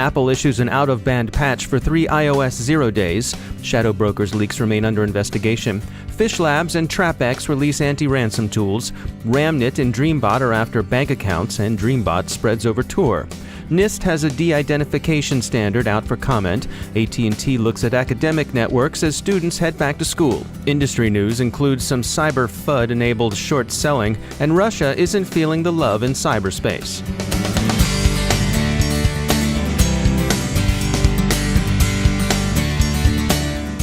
Apple issues an out-of-band patch for 3 iOS 0 days. Shadow brokers leaks remain under investigation. Phishlabs and TrapX release anti-ransom tools. Ramnit and Dreambot are after bank accounts, and Dreambot spreads over tour. NIST has a de-identification standard out for comment. AT&T looks at academic networks as students head back to school. Industry news includes some cyber FUD-enabled short selling, and Russia isn't feeling the love in cyberspace.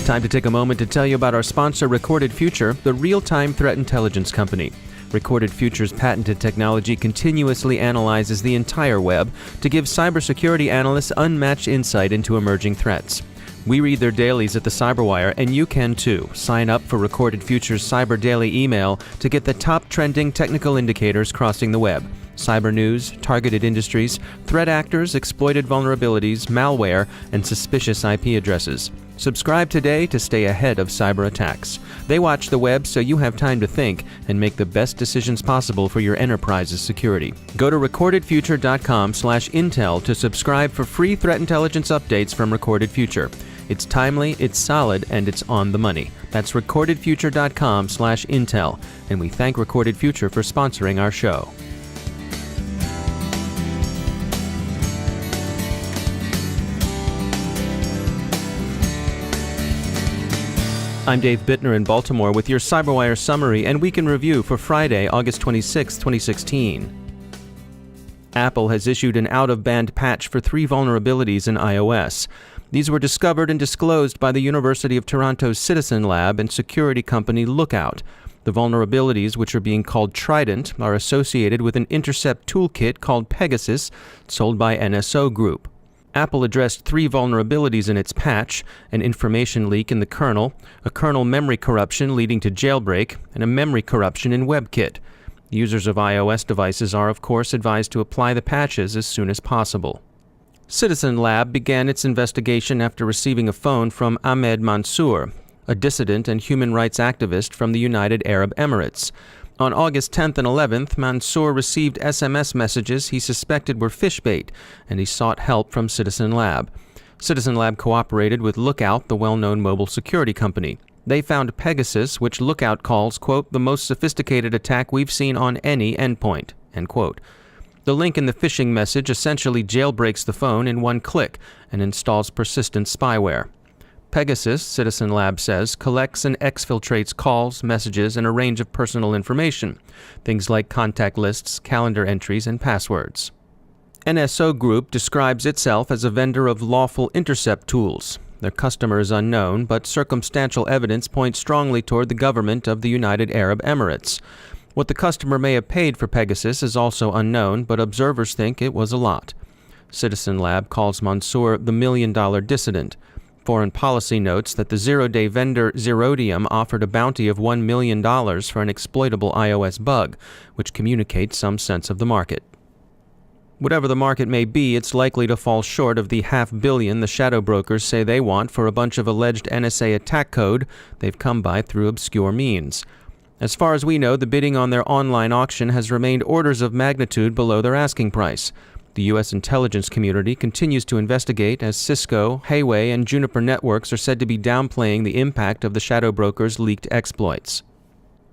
Time to take a moment to tell you about our sponsor, Recorded Future, the real-time threat intelligence company. Recorded Future's patented technology continuously analyzes the entire web to give cybersecurity analysts unmatched insight into emerging threats. We read their dailies at the CyberWire, and you can too. Sign up for Recorded Future's Cyber Daily email to get the top trending technical indicators crossing the web. Cyber news, targeted industries, threat actors, exploited vulnerabilities, malware, and suspicious IP addresses. Subscribe today to stay ahead of cyber attacks. They watch the web so you have time to think and make the best decisions possible for your enterprise's security. Go to recordedfuture.com/intel to subscribe for free threat intelligence updates from Recorded Future. It's timely, it's solid, and it's on the money. That's recordedfuture.com/intel, and we thank Recorded Future for sponsoring our show. I'm Dave Bittner in Baltimore with your CyberWire summary and week in review for Friday, August 26, 2016. Apple has issued an out-of-band patch for 3 vulnerabilities in iOS. These were discovered and disclosed by the University of Toronto's Citizen Lab and security company Lookout. The vulnerabilities, which are being called Trident, are associated with an intercept toolkit called Pegasus, sold by NSO Group. Apple addressed 3 vulnerabilities in its patch: an information leak in the kernel, a kernel memory corruption leading to jailbreak, and a memory corruption in WebKit. Users of iOS devices are, of course, advised to apply the patches as soon as possible. Citizen Lab began its investigation after receiving a phone from Ahmed Mansour, a dissident and human rights activist from the United Arab Emirates. On August 10th and 11th, Mansour received SMS messages he suspected were fish bait, and he sought help from Citizen Lab. Citizen Lab cooperated with Lookout, the well-known mobile security company. They found Pegasus, which Lookout calls, quote, the most sophisticated attack we've seen on any endpoint, end quote. The link in the phishing message essentially jailbreaks the phone in one click and installs persistent spyware. Pegasus, Citizen Lab says, collects and exfiltrates calls, messages, and a range of personal information, things like contact lists, calendar entries, and passwords. NSO Group describes itself as a vendor of lawful intercept tools. Their customer is unknown, but circumstantial evidence points strongly toward the government of the United Arab Emirates. What the customer may have paid for Pegasus is also unknown, but observers think it was a lot. Citizen Lab calls Mansour the $1 million dissident. Foreign Policy notes that the zero-day vendor Zerodium offered a bounty of $1 million for an exploitable iOS bug, which communicates some sense of the market. Whatever the market may be, it's likely to fall short of the $500 million the shadow brokers say they want for a bunch of alleged NSA attack code they've come by through obscure means. As far as we know, the bidding on their online auction has remained orders of magnitude below their asking price. The U.S. intelligence community continues to investigate as Cisco, Huawei, and Juniper Networks are said to be downplaying the impact of the shadow brokers' leaked exploits.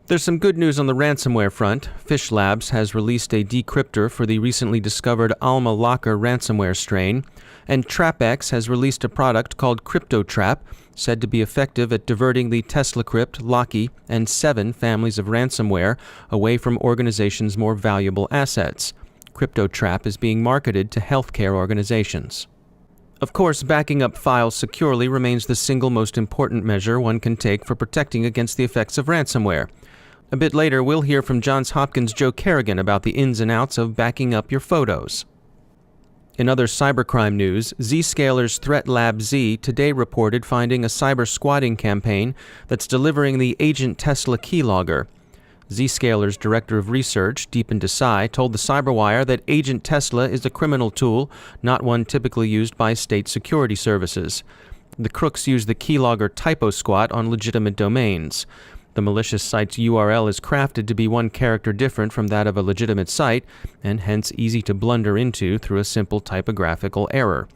There's some good news on the ransomware front. Phishlabs has released a decryptor for the recently discovered Alma Locker ransomware strain, and TrapX has released a product called CryptoTrap, said to be effective at diverting the TeslaCrypt, Locky, and 7 families of ransomware away from organizations' more valuable assets. CryptoTrap is being marketed to healthcare organizations. Of course, backing up files securely remains the single most important measure one can take for protecting against the effects of ransomware. A bit later, we'll hear from Johns Hopkins Joe Carrigan about the ins and outs of backing up your photos. In other cybercrime news, Zscaler's Threat Lab Z today reported finding a cyber squatting campaign that's delivering the Agent Tesla keylogger. Zscaler's director of research, Deepan Desai, told the CyberWire that Agent Tesla is a criminal tool, not one typically used by state security services. The crooks use the keylogger typo squat on legitimate domains. The malicious site's URL is crafted to be one character different from that of a legitimate site, and hence easy to blunder into through a simple typographical error.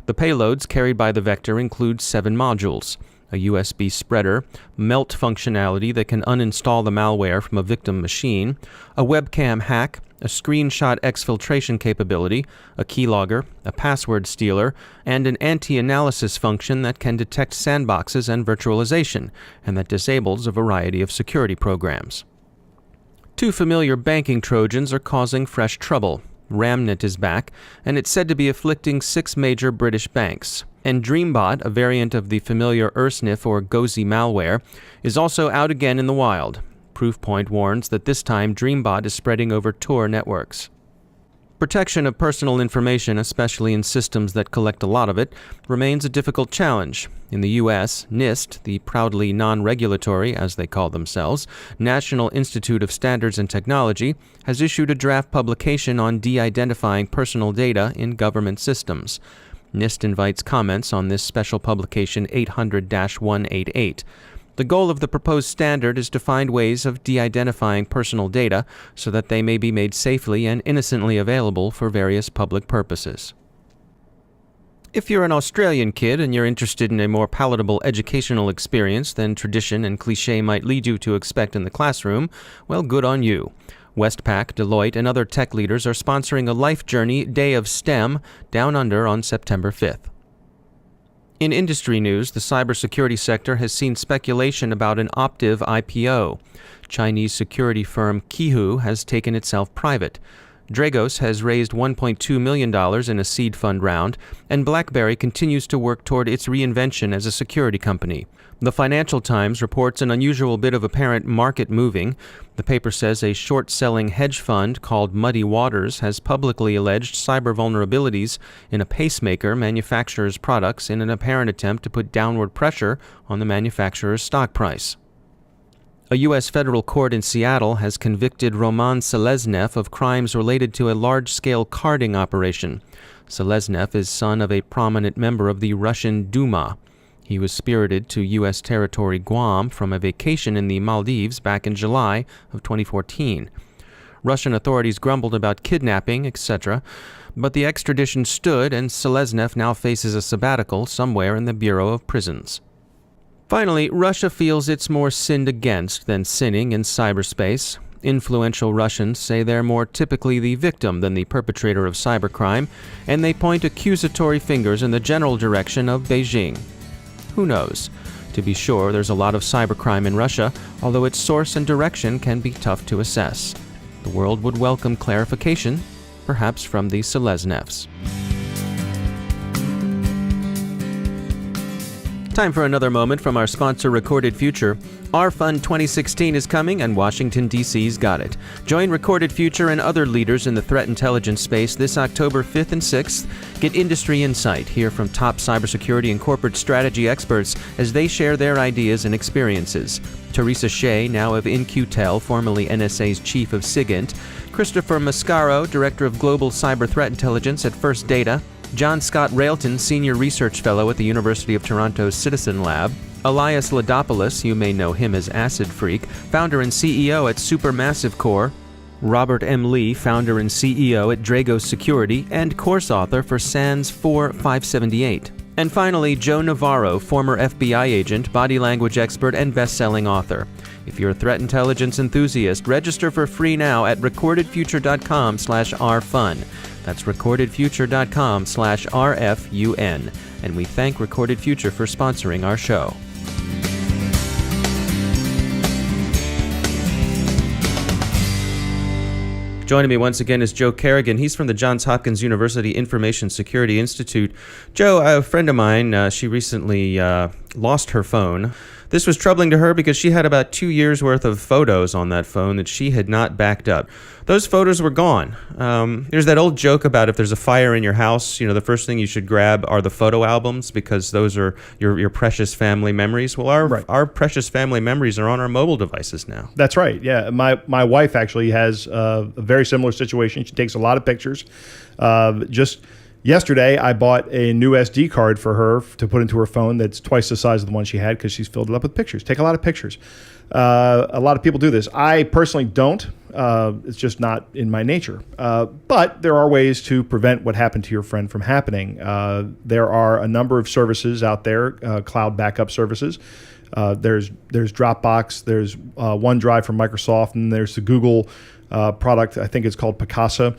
The payloads carried by the vector include 7 modules: a USB spreader, melt functionality that can uninstall the malware from a victim machine, a webcam hack, a screenshot exfiltration capability, a keylogger, a password stealer, and an anti-analysis function that can detect sandboxes and virtualization, and that disables a variety of security programs. 2 familiar banking Trojans are causing fresh trouble. Ramnit is back, and it's said to be afflicting 6 major British banks. And Dreambot, a variant of the familiar Ursnif or Gozi malware, is also out again in the wild. Proofpoint warns that this time Dreambot is spreading over Tor networks. Protection of personal information, especially in systems that collect a lot of it, remains a difficult challenge. In the U.S., NIST, the proudly non-regulatory, as they call themselves, National Institute of Standards and Technology, has issued a draft publication on de-identifying personal data in government systems. NIST invites comments on this special publication 800-188. The goal of the proposed standard is to find ways of de-identifying personal data so that they may be made safely and innocently available for various public purposes. If you're an Australian kid and you're interested in a more palatable educational experience than tradition and cliché might lead you to expect in the classroom, well, good on you. Westpac, Deloitte, and other tech leaders are sponsoring a Life Journey Day of STEM down under on September 5th. In industry news, the cybersecurity sector has seen speculation about an Optiv IPO. Chinese security firm Qihu has taken itself private. Dragos has raised $1.2 million in a seed fund round, and BlackBerry continues to work toward its reinvention as a security company. The Financial Times reports an unusual bit of apparent market moving. The paper says a short-selling hedge fund called Muddy Waters has publicly alleged cyber vulnerabilities in a pacemaker manufacturer's products in an apparent attempt to put downward pressure on the manufacturer's stock price. A U.S. federal court in Seattle has convicted Roman Seleznev of crimes related to a large-scale carding operation. Seleznev is son of a prominent member of the Russian Duma. He was spirited to U.S. territory Guam from a vacation in the Maldives back in July of 2014. Russian authorities grumbled about kidnapping, etc., but the extradition stood, and Seleznev now faces a sabbatical somewhere in the Bureau of Prisons. Finally, Russia feels it's more sinned against than sinning in cyberspace. Influential Russians say they're more typically the victim than the perpetrator of cybercrime, and they point accusatory fingers in the general direction of Beijing. Who knows? To be sure, there's a lot of cybercrime in Russia, although its source and direction can be tough to assess. The world would welcome clarification, perhaps from the Seleznevs. Time for another moment from our sponsor, Recorded Future. Our Fun 2016 is coming, and Washington, D.C.'s got it. Join Recorded Future and other leaders in the threat intelligence space this October 5th and 6th. Get industry insight, hear from top cybersecurity and corporate strategy experts as they share their ideas and experiences. Teresa Shea, now of InQtel, formerly NSA's chief of SIGINT. Christopher Mascaro, director of global cyber threat intelligence at First Data. John Scott Railton, Senior Research Fellow at the University of Toronto's Citizen Lab. Elias Ladopoulos, you may know him as Acid Freak, founder and CEO at Supermassive Core. Robert M. Lee, founder and CEO at Dragos Security and course author for SANS 4578. And finally, Joe Navarro, former FBI agent, body language expert, and best-selling author. If you're a threat intelligence enthusiast, register for free now at recordedfuture.com/rfun. That's recordedfuture.com/RFUN. And we thank Recorded Future for sponsoring our show. Joining me once again is Joe Carrigan. He's from the Johns Hopkins University Information Security Institute. Joe, a friend of mine, she recently lost her phone. This was troubling to her because she had about 2 years' worth of photos on that phone that she had not backed up. Those photos were gone. There's that old joke about if there's a fire in your house, the first thing you should grab are the photo albums because those are your precious family memories. Well, our precious family memories are on our mobile devices now. That's right. Yeah, my wife actually has a very similar situation. She takes a lot of pictures. Yesterday, I bought a new SD card for her to put into her phone that's twice the size of the one she had because she's filled it up with pictures. Take a lot of pictures. A lot of people do this. I personally don't. It's just not in my nature. But there are ways to prevent what happened to your friend from happening. There are a number of services out there, cloud backup services. There's Dropbox, there's OneDrive from Microsoft, and there's the Google product. I think it's called Pegasus.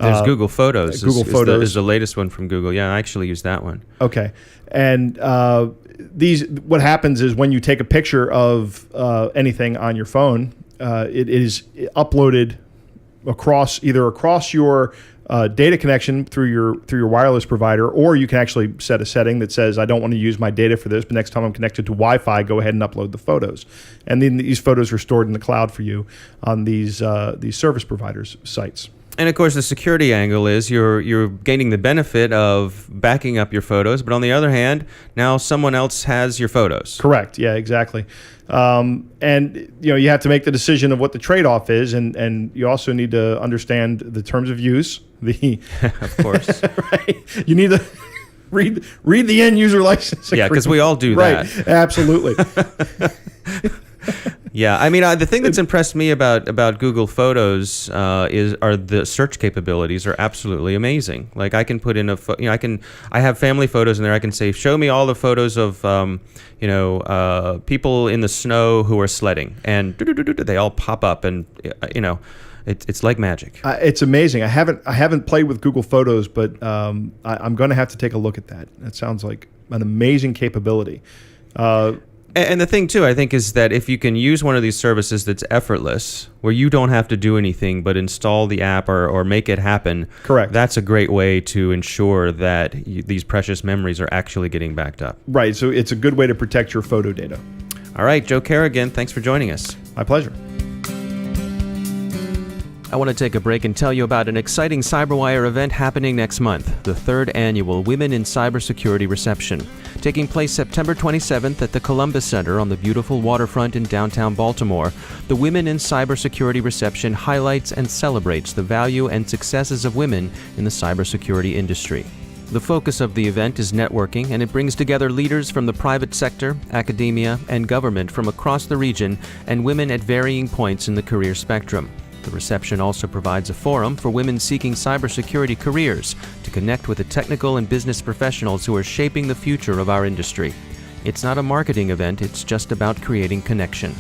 There's Google Photos. Google Photos is the latest one from Google. Yeah, I actually use that one. Okay, and what happens is when you take a picture of anything on your phone, it is uploaded across your data connection through your wireless provider, or you can actually set a setting that says, I don't want to use my data for this, but next time I'm connected to Wi-Fi, go ahead and upload the photos. And then these photos are stored in the cloud for you on these service providers' sites. And of course, the security angle is you're gaining the benefit of backing up your photos, but on the other hand, now someone else has your photos. Correct. Yeah, exactly. And you have to make the decision of what the trade-off is, and you also need to understand the terms of use. Of course, right. You need to read the end user license agreement. Yeah, because we all do that. Right. Absolutely. Yeah, I mean, the thing that's impressed me about Google Photos are the search capabilities are absolutely amazing. Like I can put in I have family photos in there. I can say, show me all the photos of people in the snow who are sledding, and they all pop up, and it's like magic. It's amazing. I haven't played with Google Photos, but I'm going to have to take a look at that. That sounds like an amazing capability. And the thing, too, I think, is that if you can use one of these services that's effortless, where you don't have to do anything but install the app or make it happen, correct, that's a great way to ensure that these precious memories are actually getting backed up. Right, so it's a good way to protect your photo data. All right, Joe Carrigan, thanks for joining us. My pleasure. I want to take a break and tell you about an exciting CyberWire event happening next month, the 3rd annual Women in Cybersecurity Reception, taking place September 27th at the Columbus Center on the beautiful waterfront in downtown Baltimore. The Women in Cybersecurity Reception highlights and celebrates the value and successes of women in the cybersecurity industry. The focus of the event is networking, and it brings together leaders from the private sector, academia, and government from across the region, and women at varying points in the career spectrum. The reception also provides a forum for women seeking cybersecurity careers to connect with the technical and business professionals who are shaping the future of our industry. It's not a marketing event, it's just about creating connection.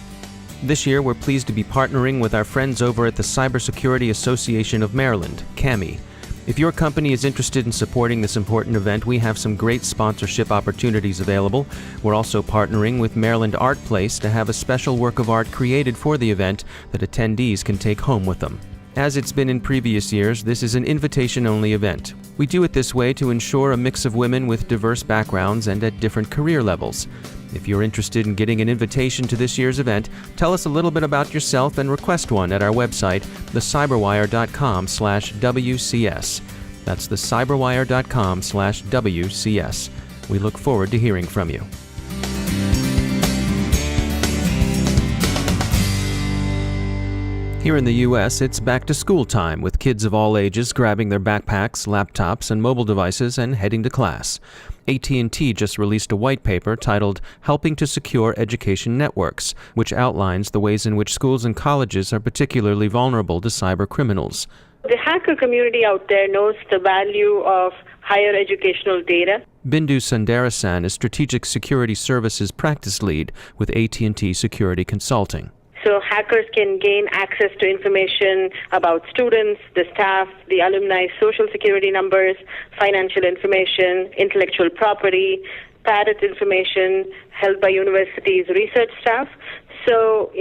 This year, we're pleased to be partnering with our friends over at the Cybersecurity Association of Maryland, CAMI. If your company is interested in supporting this important event, we have some great sponsorship opportunities available. We're also partnering with Maryland Art Place to have a special work of art created for the event that attendees can take home with them. As it's been in previous years, this is an invitation-only event. We do it this way to ensure a mix of women with diverse backgrounds and at different career levels. If you're interested in getting an invitation to this year's event, tell us a little bit about yourself and request one at our website, thecyberwire.com/WCS. That's thecyberwire.com/WCS. We look forward to hearing from you. Here in the U.S., it's back to school time, with kids of all ages grabbing their backpacks, laptops, and mobile devices and heading to class. AT&T just released a white paper titled Helping to Secure Education Networks, which outlines the ways in which schools and colleges are particularly vulnerable to cyber criminals. The hacker community out there knows the value of higher educational data. Bindu Sundaresan is Strategic Security Services Practice Lead with AT&T Security Consulting. So hackers can gain access to information about students, the staff, the alumni social security numbers, financial information, intellectual property, patent information held by universities' research staff. So,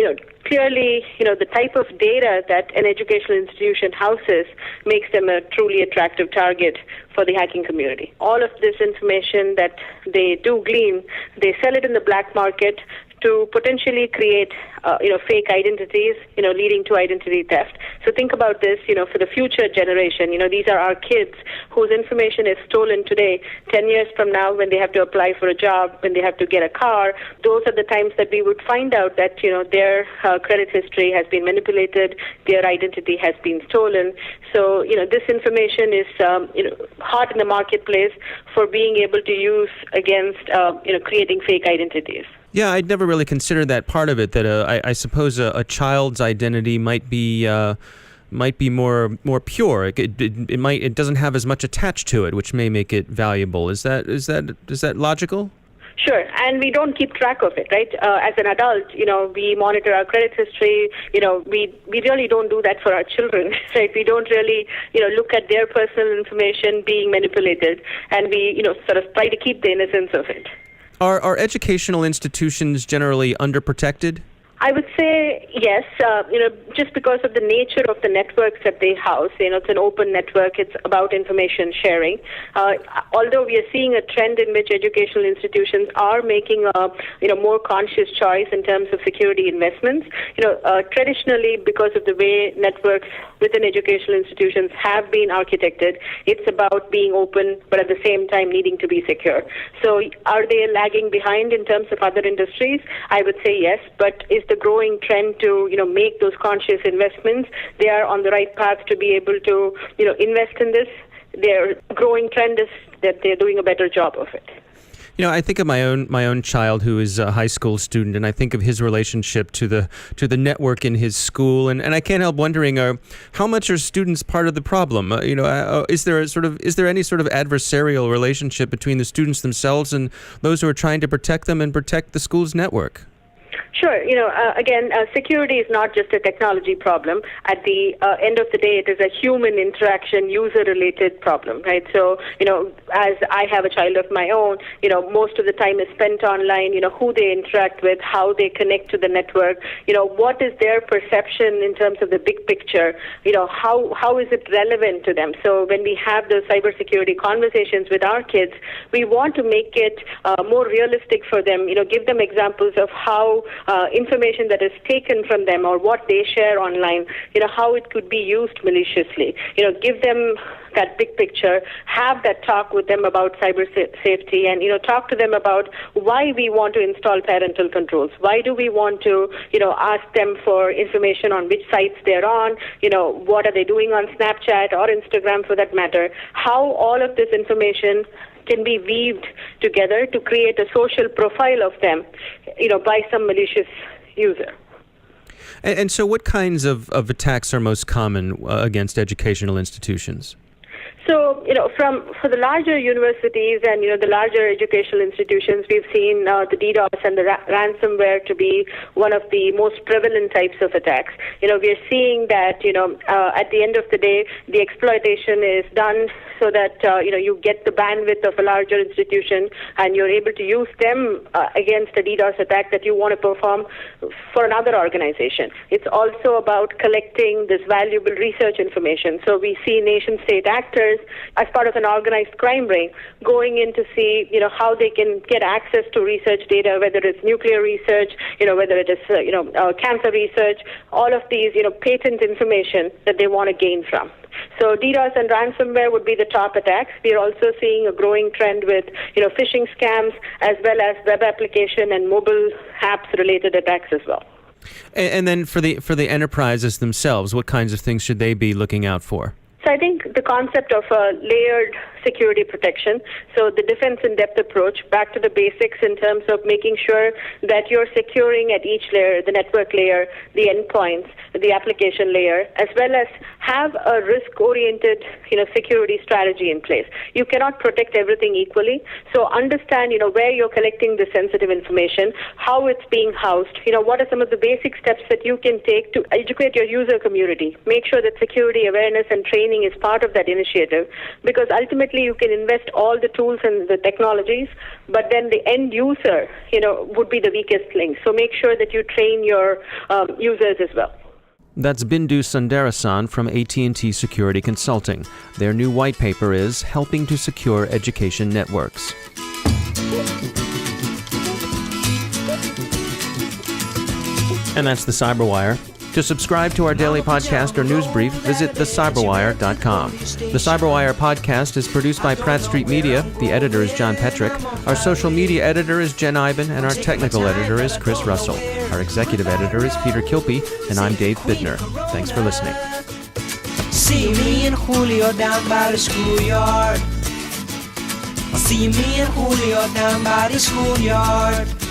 clearly, the type of data that an educational institution houses makes them a truly attractive target for the hacking community. All of this information that they do glean, they sell it in the black market to potentially create, fake identities, leading to identity theft. So think about this, for the future generation. These are our kids whose information is stolen today. 10 years from now, when they have to apply for a job, when they have to get a car, those are the times that we would find out that, their credit history has been manipulated, their identity has been stolen. So, this information is, hot in the marketplace for being able to use against, creating fake identities. Yeah, I'd never really considered that part of it. That I suppose a child's identity might be more pure. It doesn't have as much attached to it, which may make it valuable. Is that logical? Sure, and we don't keep track of it, right? As an adult, we monitor our credit history. We really don't do that for our children, right? We don't really, look at their personal information being manipulated, and we, sort of try to keep the innocence of it. Are educational institutions generally underprotected? I would say yes, just because of the nature of the networks that they house. It's an open network. It's about information sharing. Although we are seeing a trend in which educational institutions are making a more conscious choice in terms of security investments. Traditionally, because of the way networks within educational institutions have been architected, it's about being open, but at the same time needing to be secure. So are they lagging behind in terms of other industries? I would say yes, but is the growing trend to make those conscious investments. They are on the right path to be able to invest in this. Their growing trend is that they're doing a better job of it. I think of my own child who is a high school student, and I think of his relationship to the network in his school, and I can't help wondering, how much are students part of the problem? Is there any sort of adversarial relationship between the students themselves and those who are trying to protect them and protect the school's network? Sure. Again, security is not just a technology problem. At the end of the day, it is a human interaction, user-related problem, right? So, as I have a child of my own, most of the time is spent online, who they interact with, how they connect to the network, what is their perception in terms of the big picture, how is it relevant to them? So when we have those cybersecurity conversations with our kids, we want to make it more realistic for them, give them examples of how information that is taken from them or what they share online, how it could be used maliciously. Give them that big picture, have that talk with them about cyber safety, and talk to them about why we want to install parental controls. Why do we want to ask them for information on which sites they're on, what are they doing on Snapchat or Instagram for that matter, how all of this information can be weaved together to create a social profile of them, by some malicious user. And so what kinds of attacks are most common against educational institutions? So, for the larger universities and, the larger educational institutions, we've seen the DDoS and the ransomware to be one of the most prevalent types of attacks. We're seeing that, at the end of the day, the exploitation is done so that, you get the bandwidth of a larger institution and you're able to use them against a DDoS attack that you want to perform for another organization. It's also about collecting this valuable research information. So we see nation-state actors as part of an organized crime ring going in to see, how they can get access to research data, whether it's nuclear research, whether it is, cancer research, all of these, patent information that they want to gain from. So DDoS and ransomware would be the top attacks. We are also seeing a growing trend with, phishing scams as well as web application and mobile apps related attacks as well. And then for the enterprises themselves, what kinds of things should they be looking out for? So I think the concept of a layered security protection, so the defense in depth approach, back to the basics in terms of making sure that you're securing at each layer, the network layer, the endpoints, the application layer, as well as have a risk-oriented, security strategy in place. You cannot protect everything equally, so understand, where you're collecting the sensitive information, how it's being housed, what are some of the basic steps that you can take to educate your user community. Make sure that security awareness and training is part of that initiative, because ultimately you can invest all the tools and the technologies, but then the end user, would be the weakest link. So make sure that you train your users as well. That's Bindu Sundaresan from AT&T Security Consulting. Their new white paper is Helping to Secure Education Networks. And that's the CyberWire. To subscribe to our daily podcast or news brief, visit thecyberwire.com. The CyberWire podcast is produced by Pratt Street Media. The editor is John Petrick. Our social media editor is Jen Iben, and our technical editor is Chris Russell. Our executive editor is Peter Kilpie, and I'm Dave Bittner. Thanks for listening. See me and Julio down by the schoolyard. See me and Julio down by the schoolyard.